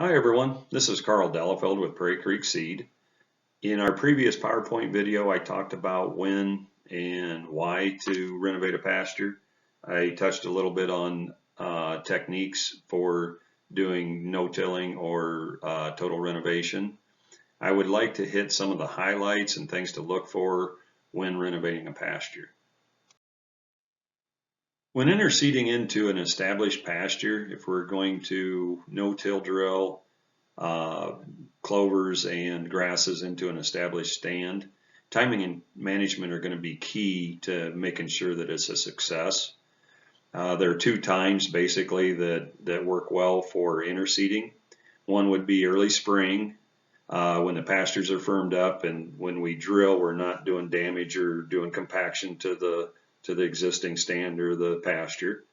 Hi everyone, this is Carl Delafield with Prairie Creek Seed. In our previous PowerPoint video, I talked about when and why to renovate a pasture. I touched a little bit on techniques for doing no-tilling or total renovation. I would like to hit some of the highlights and things to look for when renovating a pasture. When interseeding into an established pasture, if we're going to no-till drill, uh, clovers and grasses into an established stand, timing and management are going to be key to making sure that it's a success. There are two times basically that work well for interseeding. One would be early spring, when the pastures are firmed up, and when we drill, we're not doing damage or doing compaction to the existing stand or the pasture.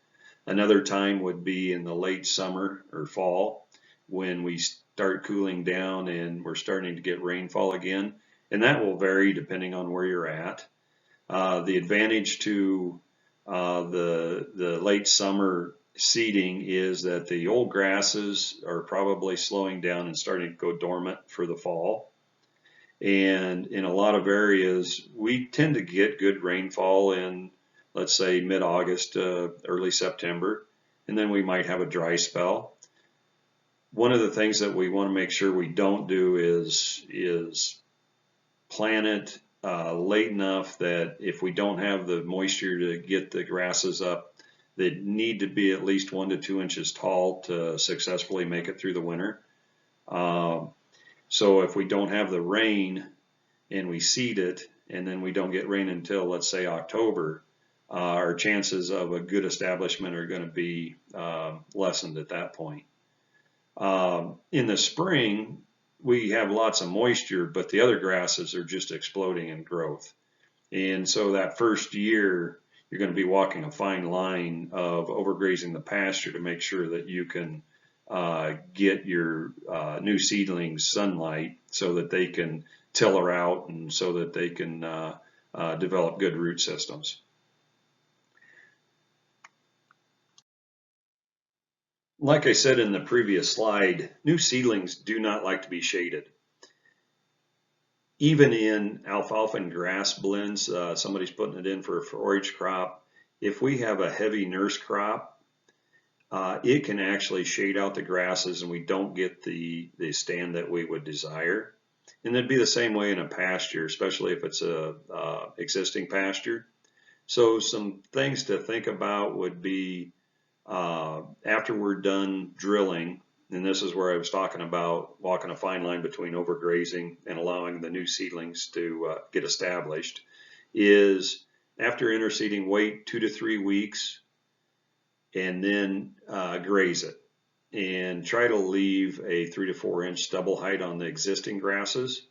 Another time would be in the late summer or fall when we start cooling down and we're starting to get rainfall again. And that will vary depending on where you're at. The advantage to the late summer seeding is that the old grasses are probably slowing down and starting to go dormant for the fall. And in a lot of areas, we tend to get good rainfall in, let's say, mid-August to early September, and then we might have a dry spell. One of the things that we want to make sure we don't do is plant it late enough that if we don't have the moisture to get the grasses up, they need to be at least 1 to 2 inches tall to successfully make it through the winter. So if we don't have the rain and we seed it and then we don't get rain until, let's say, October, our chances of a good establishment are going to be lessened at that point. In the spring, we have lots of moisture, but the other grasses are just exploding in growth. And so that first year, you're going to be walking a fine line of overgrazing the pasture to make sure that you can get your new seedlings sunlight so that they can tiller out and so that they can develop good root systems. Like I said in the previous slide, new seedlings do not like to be shaded. Even in alfalfa and grass blends, somebody's putting it in for a forage crop. If we have a heavy nurse crop, it can actually shade out the grasses and we don't get the stand that we would desire. And it'd be the same way in a pasture, especially if it's a existing pasture. So some things to think about would be after we're done drilling, and this is where I was talking about walking a fine line between overgrazing and allowing the new seedlings to get established, is after interseeding, wait 2 to 3 weeks and then graze it. And try to leave a 3 to 4 inch stubble height on the existing grasses.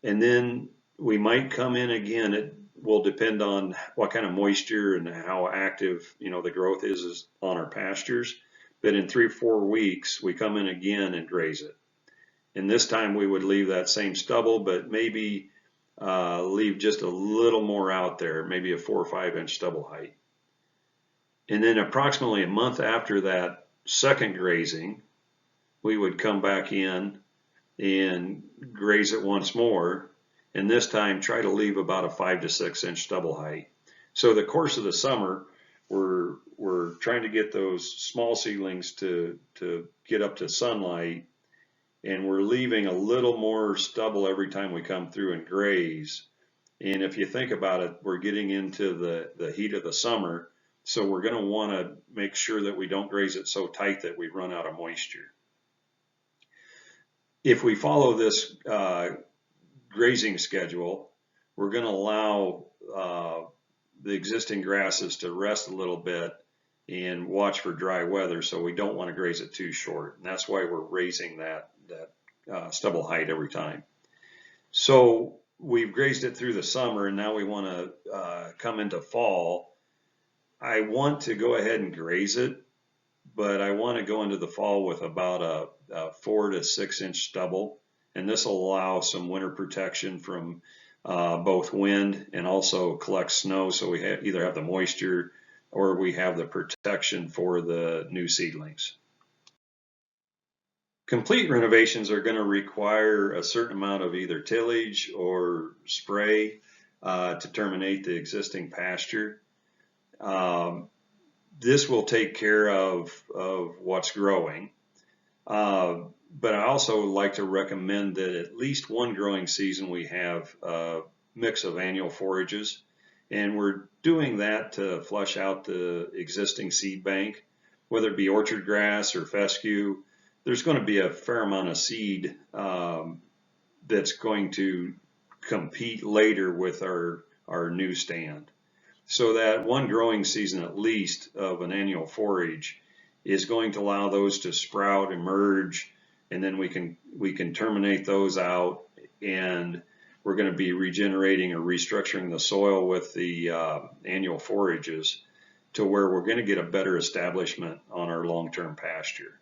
And then we might come in again. It will depend on what kind of moisture and how active the growth is on our pastures. But in 3 or 4 weeks, we come in again and graze it. And this time we would leave that same stubble, but maybe leave just a little more out there, maybe a 4 or 5 inch stubble height. And then approximately a month after that second grazing, we would come back in and graze it once more, and this time try to leave about a 5 to 6 inch stubble height. So the course of the summer, we're trying to get those small seedlings to get up to sunlight, and we're leaving a little more stubble every time we come through and graze. And if you think about it, we're getting into the heat of the summer, so we're going to want to make sure that we don't graze it so tight that we run out of moisture. If we follow this grazing schedule, we're going to allow the existing grasses to rest a little bit and watch for dry weather, so we don't want to graze it too short. And that's why we're raising that stubble height every time. So we've grazed it through the summer, and now we want to come into fall. I want to go ahead and graze it, but I want to go into the fall with about a 4 to 6 inch stubble, and this will allow some winter protection from both wind and also collect snow, so we either have the moisture or we have the protection for the new seedlings. Complete renovations are going to require a certain amount of either tillage or spray to terminate the existing pasture. Um, this will take care of what's growing. But I also like to recommend that at least one growing season we have a mix of annual forages. And we're doing that to flush out the existing seed bank, whether it be orchard grass or fescue. There's going to be a fair amount of seed that's going to compete later with our new stand. So that one growing season at least of an annual forage is going to allow those to sprout, emerge, and then we can terminate those out, and we're going to be regenerating or restructuring the soil with the annual forages to where we're going to get a better establishment on our long-term pasture.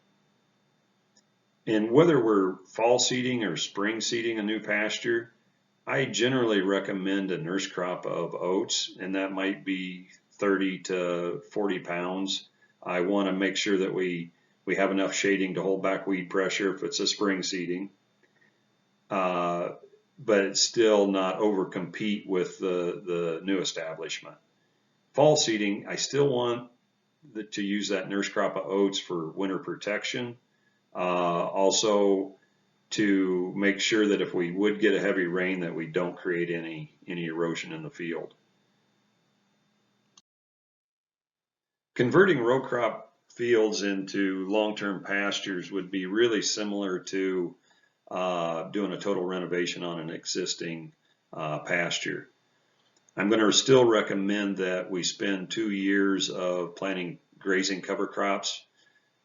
And whether we're fall seeding or spring seeding a new pasture, I generally recommend a nurse crop of oats, and that might be 30 to 40 pounds. I want to make sure that we have enough shading to hold back weed pressure if it's a spring seeding, but it's still not overcompete with the new establishment. Fall seeding, I still want to use that nurse crop of oats for winter protection. Also to make sure that if we would get a heavy rain that we don't create any erosion in the field. Converting row crop fields into long-term pastures would be really similar to doing a total renovation on an existing pasture. I'm going to still recommend that we spend 2 years of planting grazing cover crops.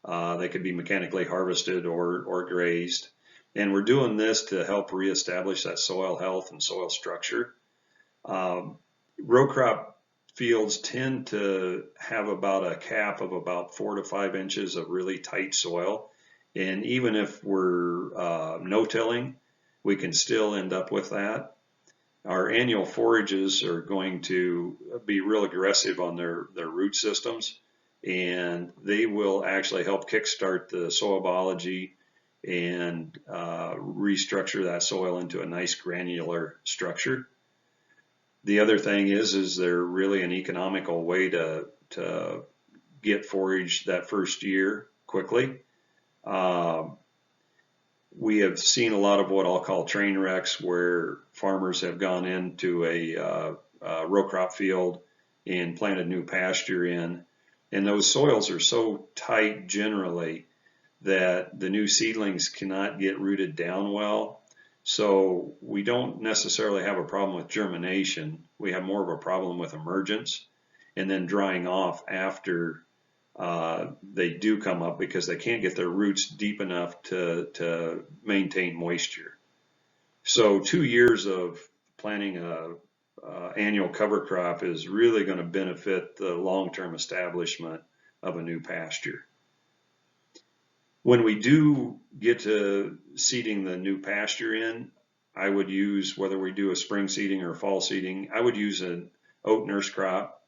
They could be mechanically harvested or grazed. And we're doing this to help reestablish that soil health and soil structure. Row crop fields tend to have about a cap of about 4 to 5 inches of really tight soil. And even if we're no-tilling, we can still end up with that. Our annual forages are going to be real aggressive on their root systems, and they will actually help kickstart the soil biology and restructure that soil into a nice granular structure. The other thing is they're really an economical way to get forage that first year quickly. We have seen a lot of what I'll call train wrecks where farmers have gone into a row crop field and planted new pasture in, and those soils are so tight generally that the new seedlings cannot get rooted down well. So we don't necessarily have a problem with germination. We have more of a problem with emergence and then drying off after they do come up because they can't get their roots deep enough to maintain moisture. So 2 years of planting a annual cover crop is really going to benefit the long-term establishment of a new pasture. When we do get to seeding the new pasture in, I would use, whether we do a spring seeding or fall seeding, I would use an oat nurse crop,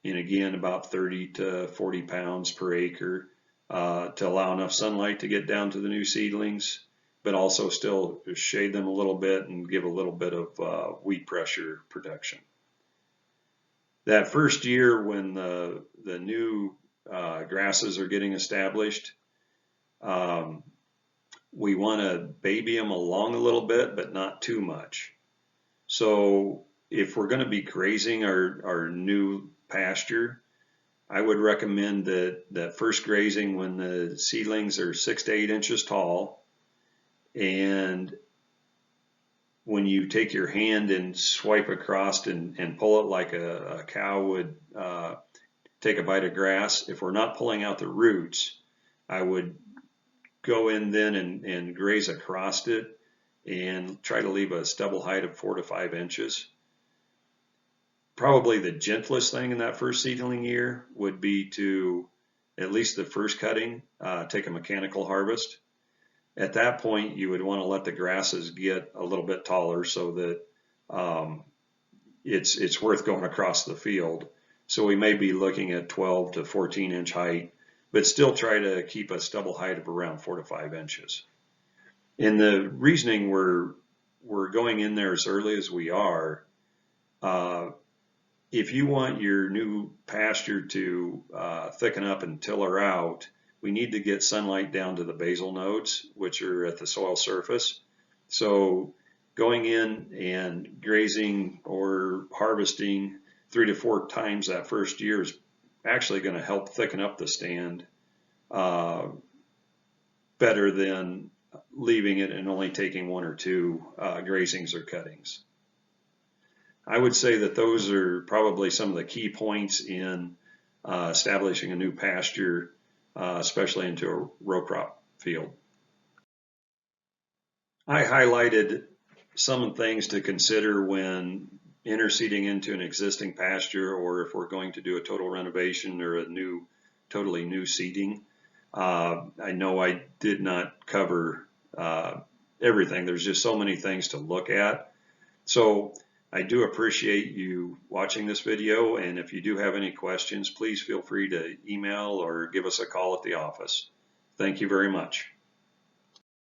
and again about 30 to 40 pounds per acre to allow enough sunlight to get down to the new seedlings, but also still shade them a little bit and give a little bit of weed pressure protection. That first year when the new grasses are getting established, we want to baby them along a little bit, but not too much. So if we're going to be grazing our new pasture, I would recommend that first grazing when the seedlings are 6 to 8 inches tall, and when you take your hand and swipe across and pull it like a cow would take a bite of grass, if we're not pulling out the roots, I would go in then and graze across it and try to leave a stubble height of 4 to 5 inches. Probably the gentlest thing in that first seedling year would be to, at least the first cutting, take a mechanical harvest. At that point, you would want to let the grasses get a little bit taller so that it's worth going across the field. So we may be looking at 12 to 14 inch height but still try to keep a stubble height of around 4 to 5 inches. And the reasoning we're going in there as early as we are, if you want your new pasture to thicken up and tiller out, we need to get sunlight down to the basal nodes, which are at the soil surface. So going in and grazing or harvesting 3 to 4 times that first year is actually going to help thicken up the stand better than leaving it and only taking 1 or 2 grazings or cuttings. I would say that those are probably some of the key points in establishing a new pasture, especially into a row crop field. I highlighted some things to consider when interseeding into an existing pasture, or if we're going to do a total renovation or a totally new seeding. I know I did not cover everything. There's just so many things to look at. So I do appreciate you watching this video, and if you do have any questions, please feel free to email or give us a call at the office. Thank you very much.